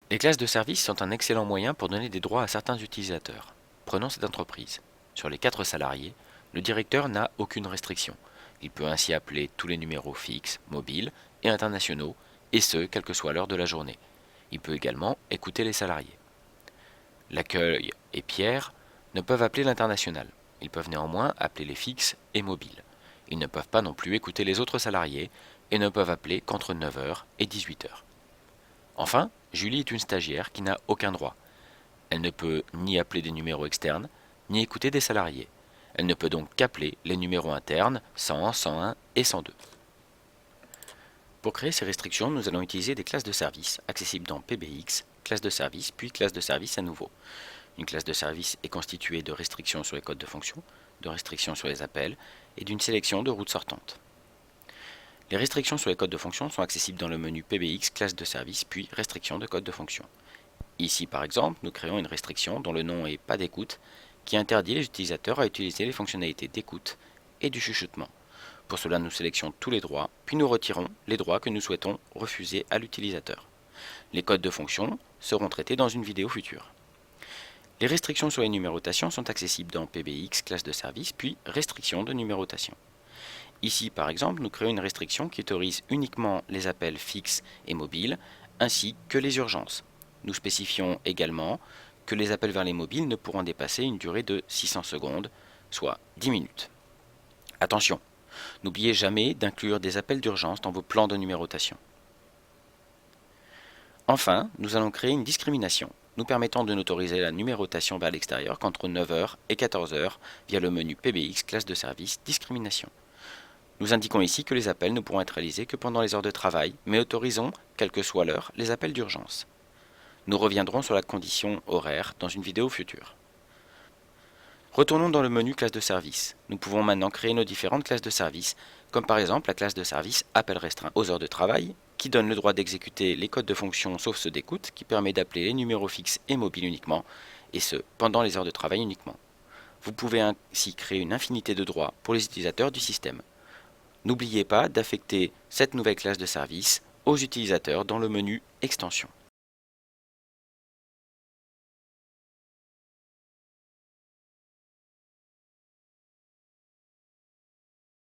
Les classes de service sont un excellent moyen pour donner des droits à certains utilisateurs. Prenons cette entreprise. Sur les 4 salariés, le directeur n'a aucune restriction. Il peut ainsi appeler tous les numéros fixes, mobiles et internationaux, et ce, quelle que soit l'heure de la journée. Il peut également écouter les salariés. L'accueil et Pierre ne peuvent appeler l'international. Ils peuvent néanmoins appeler les fixes et mobiles. Ils ne peuvent pas non plus écouter les autres salariés et ne peuvent appeler qu'entre 9 heures et 18 heures. Enfin, Julie est une stagiaire qui n'a aucun droit. Elle ne peut ni appeler des numéros externes, ni écouter des salariés. Elle ne peut donc qu'appeler les numéros internes 100, 101 et 102. Pour créer ces restrictions, nous allons utiliser des classes de service accessibles dans PBX, classe de service, puis classe de service à nouveau. Une classe de service est constituée de restrictions sur les codes de fonction, de restrictions sur les appels et d'une sélection de routes sortantes. Les restrictions sur les codes de fonction sont accessibles dans le menu PBX, classe de service, puis restrictions de code de fonction. Ici, par exemple, nous créons une restriction dont le nom est pas d'écoute, qui interdit les utilisateurs à utiliser les fonctionnalités d'écoute et du chuchotement. Pour cela, nous sélectionnons tous les droits, puis nous retirons les droits que nous souhaitons refuser à l'utilisateur. Les codes de fonction seront traités dans une vidéo future. Les restrictions sur les numérotations sont accessibles dans PBX, classe de service, puis restrictions de numérotation. Ici, par exemple, nous créons une restriction qui autorise uniquement les appels fixes et mobiles, ainsi que les urgences. Nous spécifions également que les appels vers les mobiles ne pourront dépasser une durée de 600 secondes, soit 10 minutes. Attention, n'oubliez jamais d'inclure des appels d'urgence dans vos plans de numérotation. Enfin, nous allons créer une discrimination, nous permettant de n'autoriser la numérotation vers l'extérieur qu'entre 9 heures et 14 heures via le menu PBX, classe de service, discrimination. Nous indiquons ici que les appels ne pourront être réalisés que pendant les heures de travail, mais autorisons, quelle que soit l'heure, les appels d'urgence. Nous reviendrons sur la condition horaire dans une vidéo future. Retournons dans le menu classe de service. Nous pouvons maintenant créer nos différentes classes de service, comme par exemple la classe de service appel restreint aux heures de travail, qui donne le droit d'exécuter les codes de fonction sauf ceux d'écoute, qui permet d'appeler les numéros fixes et mobiles uniquement, et ce, pendant les heures de travail uniquement. Vous pouvez ainsi créer une infinité de droits pour les utilisateurs du système. N'oubliez pas d'affecter cette nouvelle classe de service aux utilisateurs dans le menu Extensions.